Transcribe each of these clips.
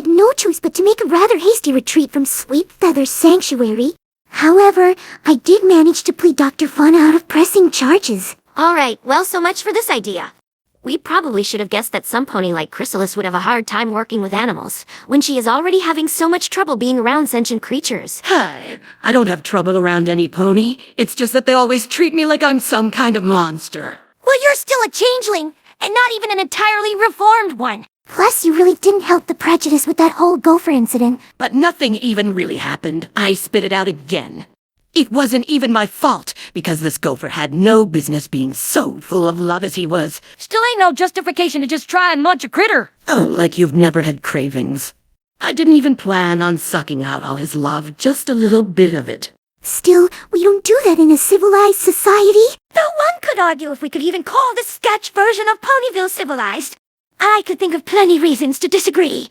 had no choice but to make a rather hasty retreat from Sweet Feather's sanctuary. However, I did manage to plead Dr. Fauna out of pressing charges. Alright, well, so much for this idea. We probably should have guessed that some pony like Chrysalis would have a hard time working with animals, when she is already having so much trouble being around sentient creatures. Hi, I don't have trouble around any pony. It's just that they always treat me like I'm some kind of monster. Well, you're still a changeling, and not even an entirely reformed one. Plus, you really didn't help the prejudice with that whole gopher incident. But nothing even really happened. I spit it out again. It wasn't even my fault, because this gopher had no business being so full of love as he was. Still ain't no justification to just try and munch a critter. Oh, like you've never had cravings. I didn't even plan on sucking out all his love, just a little bit of it. Still, we don't do that in a civilized society. Though one could argue if we could even call this sketch version of Ponyville civilized. I could think of plenty reasons to disagree.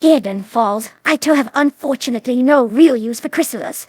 Eden Falls, I too have unfortunately no real use for Chrysalis.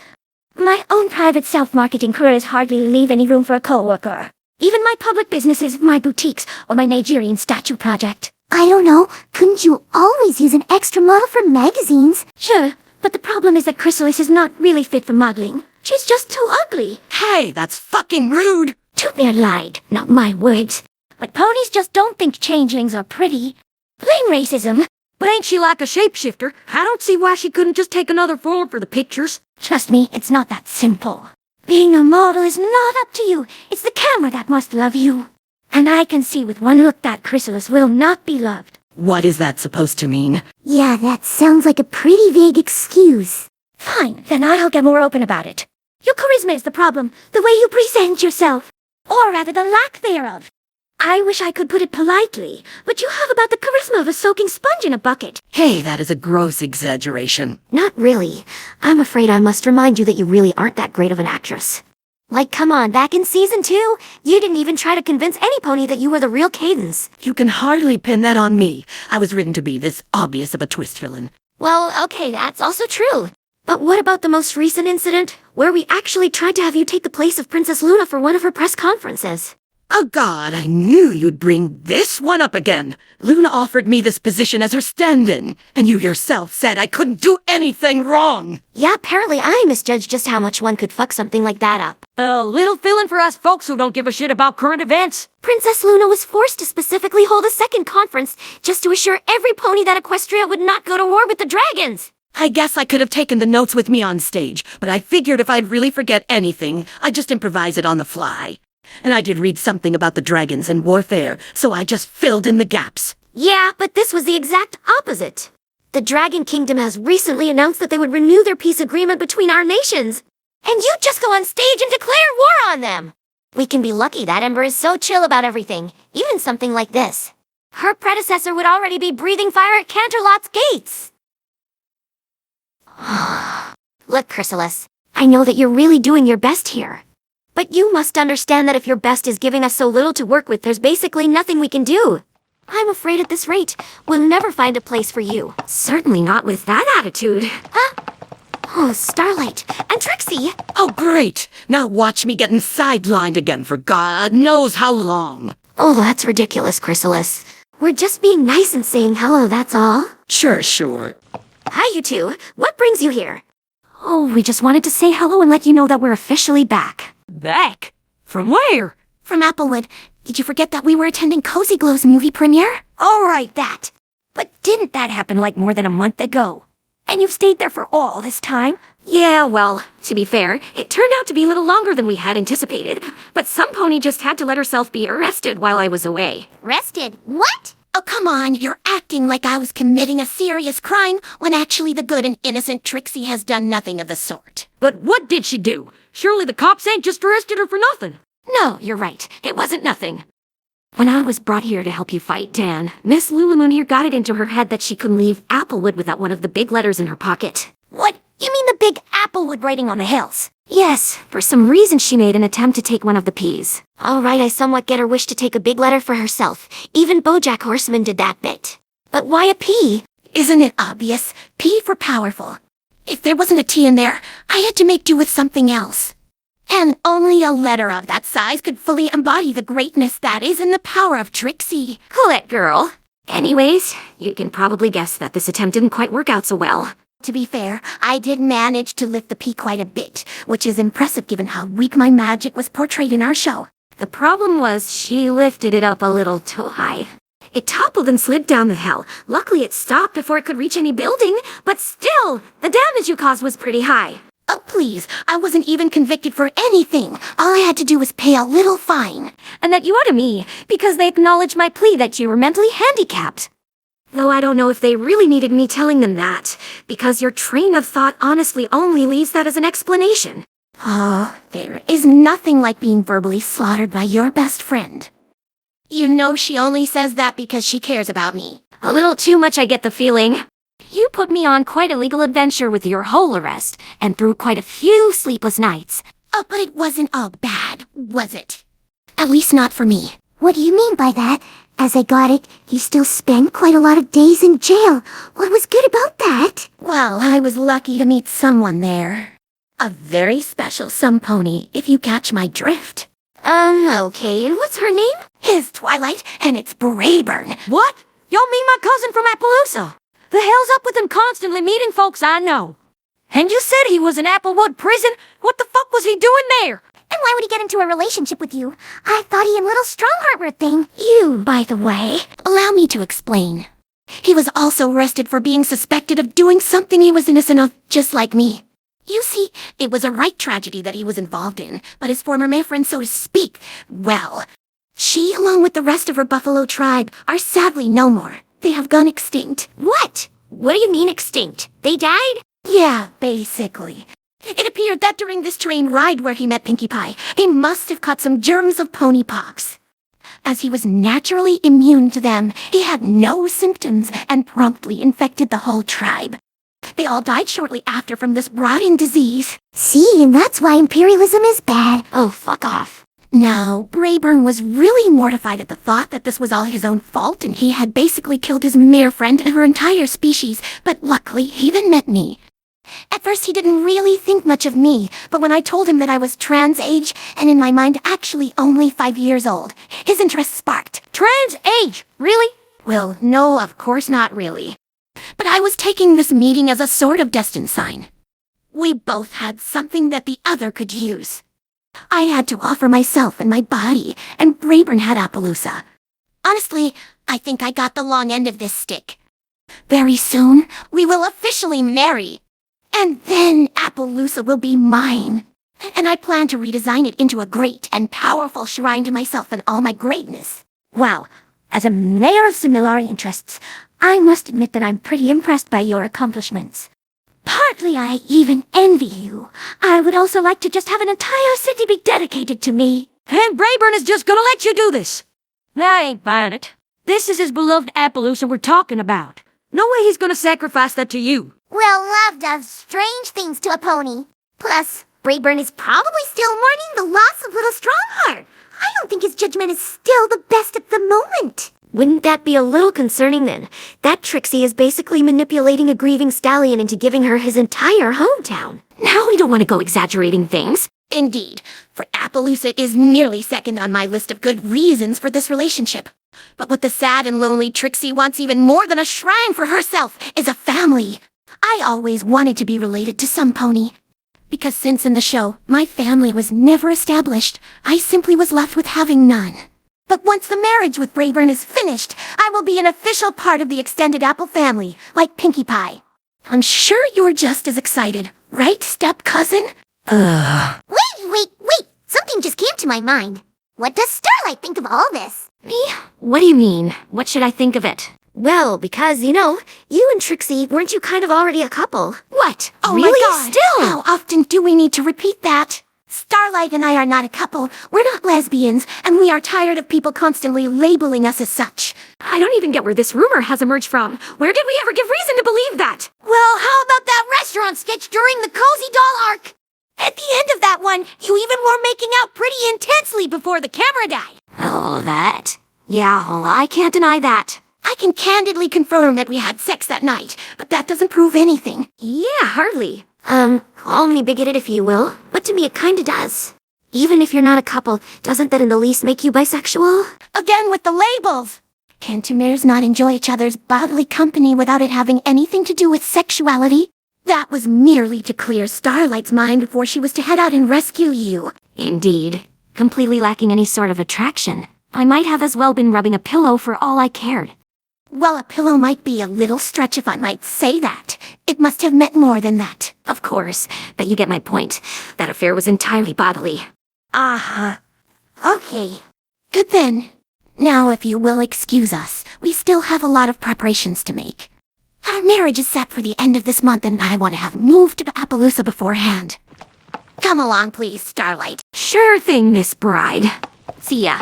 My own private self-marketing careers hardly leave any room for a co-worker. Even my public businesses, my boutiques, or my Nigerian statue project. I don't know, couldn't you always use an extra model for magazines? Sure, but the problem is that Chrysalis is not really fit for modeling. She's just too ugly. Hey, that's fucking rude! Tootbear lied, not my words. But ponies just don't think changelings are pretty. Blame racism. But ain't she like a shapeshifter? I don't see why she couldn't just take another form for the pictures. Trust me, it's not that simple. Being a model is not up to you. It's the camera that must love you. And I can see with one look that Chrysalis will not be loved. What is that supposed to mean? Yeah, that sounds like a pretty vague excuse. Fine, then I'll get more open about it. Your charisma is the problem, the way you present yourself. Or rather, the lack thereof. I wish I could put it politely, but you have about the charisma of a soaking sponge in a bucket. Hey, that is a gross exaggeration. Not really. I'm afraid I must remind you that you really aren't that great of an actress. Like, come on, back in season 2, you didn't even try to convince any pony that you were the real Cadence. You can hardly pin that on me. I was written to be this obvious of a twist villain. Well, okay, that's also true. But what about the most recent incident, where we actually tried to have you take the place of Princess Luna for one of her press conferences? Oh God, I knew you'd bring this one up again. Luna offered me this position as her stand-in, and you yourself said I couldn't do anything wrong. Yeah, apparently I misjudged just how much one could fuck something like that up. A little feeling for us folks who don't give a shit about current events. Princess Luna was forced to specifically hold a second conference just to assure every pony that Equestria would not go to war with the dragons. I guess I could have taken the notes with me on stage, but I figured if I'd really forget anything, I'd just improvise it on the fly. And I did read something about the dragons and warfare, so I just filled in the gaps. Yeah, but this was the exact opposite. The Dragon Kingdom has recently announced that they would renew their peace agreement between our nations. And you just go on stage and declare war on them. We can be lucky that Ember is so chill about everything, even something like this. Her predecessor would already be breathing fire at Canterlot's gates. Look, Chrysalis, I know that you're really doing your best here. But you must understand that if your best is giving us so little to work with, there's basically nothing we can do. I'm afraid at this rate, we'll never find a place for you. Certainly not with that attitude. Huh? Oh, Starlight and Trixie. Oh, great. Now watch me getting sidelined again for God knows how long. Oh, that's ridiculous, Chrysalis. We're just being nice and saying hello, that's all. Sure. Hi, you two. What brings you here? Oh, we just wanted to say hello and let you know that we're officially back. Back? From where? From Applewood. Did you forget that we were attending Cozy Glow's movie premiere? All right, that. But didn't that happen like more than a month ago? And you've stayed there for all this time? Yeah, well, to be fair, it turned out to be a little longer than we had anticipated. But some pony just had to let herself be arrested while I was away. Arrested? What? Oh, come on, you're acting like I was committing a serious crime when actually the good and innocent Trixie has done nothing of the sort. But what did she do? Surely the cops ain't just arrested her for nothing. No, you're right. It wasn't nothing. When I was brought here to help you fight Dan, Miss Lulumoon here got it into her head that she couldn't leave Applewood without one of the big letters in her pocket. What? You mean the big Applewood writing on the hills? Yes, for some reason she made an attempt to take one of the P's. All right, I somewhat get her wish to take a big letter for herself. Even BoJack Horseman did that bit. But why a P? Isn't it obvious? P for powerful. If there wasn't a T in there, I had to make do with something else. And only a letter of that size could fully embody the greatness that is in the power of Trixie. Cool it, girl. Anyways, you can probably guess that this attempt didn't quite work out so well. To be fair, I did manage to lift the pea quite a bit, which is impressive given how weak my magic was portrayed in our show. The problem was she lifted it up a little too high. It toppled and slid down the hill. Luckily it stopped before it could reach any building, but still, the damage you caused was pretty high. Oh, please, I wasn't even convicted for anything. All I had to do was pay a little fine. And that you owe to me, because they acknowledged my plea that you were mentally handicapped. Though I don't know if they really needed me telling them that, because your train of thought honestly only leaves that as an explanation. Oh, there is nothing like being verbally slaughtered by your best friend. You know she only says that because she cares about me. A little too much, I get the feeling. You put me on quite a legal adventure with your whole arrest, and through quite a few sleepless nights. Oh, but it wasn't all bad, was it? At least not for me. What do you mean by that? As I got it, you still spent quite a lot of days in jail. What was good about that? Well, I was lucky to meet someone there. A very special pony, if you catch my drift. Okay, and what's her name? His Twilight, and it's Brayburn. What? Y'all mean my cousin from Appaloosa? The hell's up with him constantly meeting folks I know? And you said he was in Applewood prison? What the fuck was he doing there? And why would he get into a relationship with you? I thought he and Little Strongheart were a thing. You, by the way. Allow me to explain. He was also arrested for being suspected of doing something he was innocent of, just like me. You see, it was a right tragedy that he was involved in, but his former mayfriend, so to speak, well, she, along with the rest of her buffalo tribe, are sadly no more. They have gone extinct. What? What do you mean extinct? They died? Yeah, basically. It appeared that during this train ride where he met Pinkie Pie, he must have caught some germs of pony pox. As he was naturally immune to them, he had no symptoms and promptly infected the whole tribe. They all died shortly after from this rotting disease. See, and that's why imperialism is bad. Oh, fuck off. Now, Brayburn was really mortified at the thought that this was all his own fault and he had basically killed his mere friend and her entire species, but luckily he then met me. At first he didn't really think much of me, but when I told him that I was trans-age and in my mind actually only 5 years old, his interest sparked. Trans-age? Really? Well, no, of course not really. But I was taking this meeting as a sort of destined sign. We both had something that the other could use. I had to offer myself and my body, and Brayburn had Appaloosa. Honestly, I think I got the long end of this stick. Very soon, we will officially marry. And then Appaloosa will be mine. And I plan to redesign it into a great and powerful shrine to myself and all my greatness. Well, as a mayor of similar interests, I must admit that I'm pretty impressed by your accomplishments. Partly I even envy you. I would also like to just have an entire city be dedicated to me. And Brayburn is just gonna let you do this. I ain't buying it. This is his beloved Appaloosa we're talking about. No way he's gonna sacrifice that to you. Well, love does strange things to a pony. Plus, Brayburn is probably still mourning the loss of Little Strongheart. I don't think his judgment is still the best at the moment. Wouldn't that be a little concerning then? That Trixie is basically manipulating a grieving stallion into giving her his entire hometown. Now we don't want to go exaggerating things. Indeed, for Appaloosa is nearly second on my list of good reasons for this relationship. But what the sad and lonely Trixie wants even more than a shrine for herself is a family. I always wanted to be related to some pony. Because since in the show, my family was never established, I simply was left with having none. But once the marriage with Brayburn is finished, I will be an official part of the extended Apple family, like Pinkie Pie. I'm sure you're just as excited, right, step-cousin? Wait! Something just came to my mind. What does Starlight think of all this? Me? What do you mean? What should I think of it? Well, because, you and Trixie, weren't you kind of already a couple? What? Oh really? My God! Still? How often do we need to repeat that? Starlight and I are not a couple, we're not lesbians, and we are tired of people constantly labeling us as such. I don't even get where this rumor has emerged from. Where did we ever give reason to believe that? Well, how about that restaurant sketch during the Cozy Doll arc? At the end of that one, you even were making out pretty intensely before the camera died. Oh, that? Yeah, well, I can't deny that. I can candidly confirm that we had sex that night, but that doesn't prove anything. Yeah, hardly. Call me bigoted if you will, but to me it kinda does. Even if you're not a couple, doesn't that in the least make you bisexual? Again with the labels. Can two mares not enjoy each other's bodily company without it having anything to do with sexuality? That was merely to clear Starlight's mind before she was to head out and rescue you. Indeed. Completely lacking any sort of attraction. I might have as well been rubbing a pillow for all I cared. Well, a pillow might be a little stretch if I might say that. It must have meant more than that. Of course, but you get my point. That affair was entirely bodily. Uh-huh. Okay. Good then. Now, if you will excuse us, we still have a lot of preparations to make. Our marriage is set for the end of this month, and I want to have moved to Appaloosa beforehand. Come along, please, Starlight. Sure thing, Miss Bride. See ya.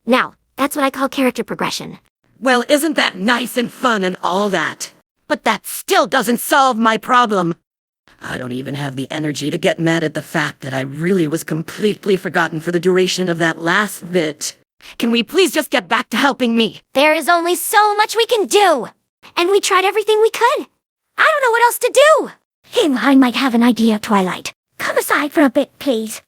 Now, that's what I call character progression. Well, isn't that nice and fun and all that? But that still doesn't solve my problem. I don't even have the energy to get mad at the fact that I really was completely forgotten for the duration of that last bit. Can we please just get back to helping me? There is only so much we can do. And we tried everything we could. I don't know what else to do. Hey, I might have an idea, Twilight. Come aside for a bit, please.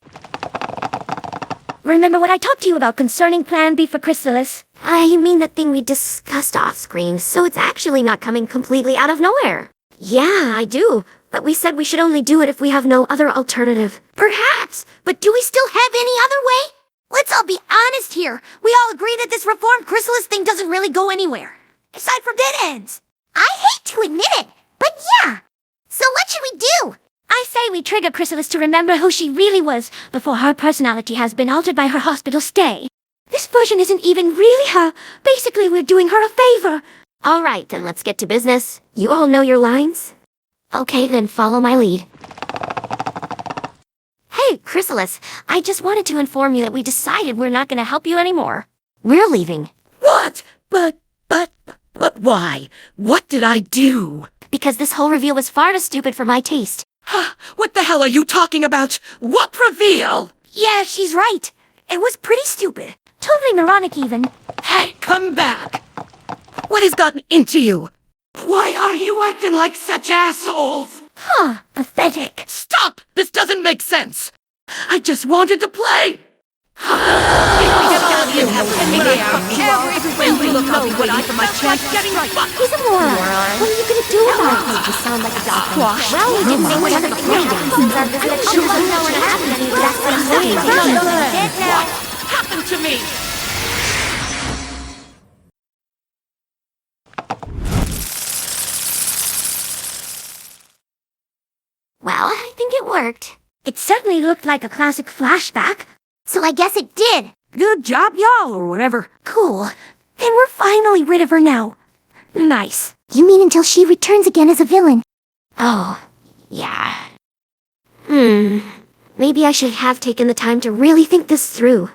Remember what I talked to you about concerning Plan B for Chrysalis? You mean that thing we discussed off-screen, so it's actually not coming completely out of nowhere. Yeah, I do. But we said we should only do it if we have no other alternative. Perhaps, but do we still have any other way? Let's all be honest here. We all agree that this reformed Chrysalis thing doesn't really go anywhere. Aside from dead ends. I hate to admit it, but yeah. So what should we do? I say we trigger Chrysalis to remember who she really was before her personality has been altered by her hospital stay. This version isn't even really her. Basically, we're doing her a favor. All right, then let's get to business. You all know your lines? Okay, then follow my lead. Hey, Chrysalis, I just wanted to inform you that we decided we're not going to help you anymore. We're leaving. What? But why? What did I do? Because this whole reveal was far too stupid for my taste. What the hell are you talking about? What reveal? Yeah, she's right. It was pretty stupid. Totally moronic even. Hey, come back! What has gotten into you? Why are you acting like such assholes? Pathetic. Stop! This doesn't make sense! I just wanted to play! He's a moron. What are you going to do about it? You sound like a dolphin. Well, we didn't say we had to play that since our discussion doesn't know what happened. That's what I'm saying. What happened to me? Well, I think it worked. It certainly looked like a classic flashback. So I guess it did. Good job, y'all, or whatever. Cool. And we're finally rid of her now. Nice. You mean until she returns again as a villain? Oh, yeah. Maybe I should have taken the time to really think this through.